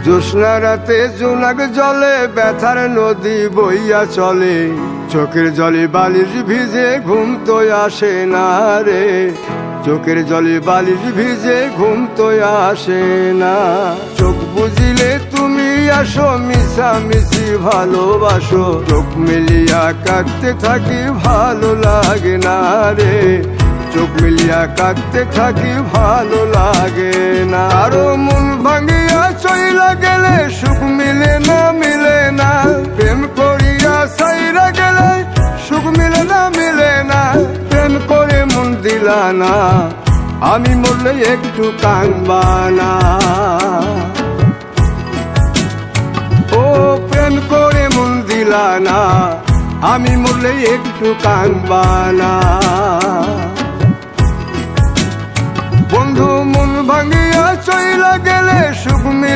জ্যোৎস্না রাতে জোনাক জলে ব্যথার নদী বইয়া চলে, চোখের জলে বালিশ ভিজে ঘুম তো আসে না রে, চোখের জলে বালিশ ভিজে ঘুম তো আসে না। চোখ বুঝিলে তুমি আসো, মিশামিশি ভালোবাসো, চোখ মিলিয়া কাঁদতে থাকি ভালো লাগে না রে, চোখ মিলিয়া কাঁদতে থাকি ভালো লাগে না। আরো মন ভাঙিয়া চইলা গেলে সুখ মিলে না, মিলে না, প্রেম করিয়া সাইরা গেলে সুখ মিলে না, মিলে না, প্রেম করে মন দিলা না, আমি মরলে একটু কাঁদবা না। ও প্রেম করে মন দিলা না, আমি মরলে একটু কাঁদবা না। বন্ধু মন ভাঙিয়া চইলা গেলে সুখ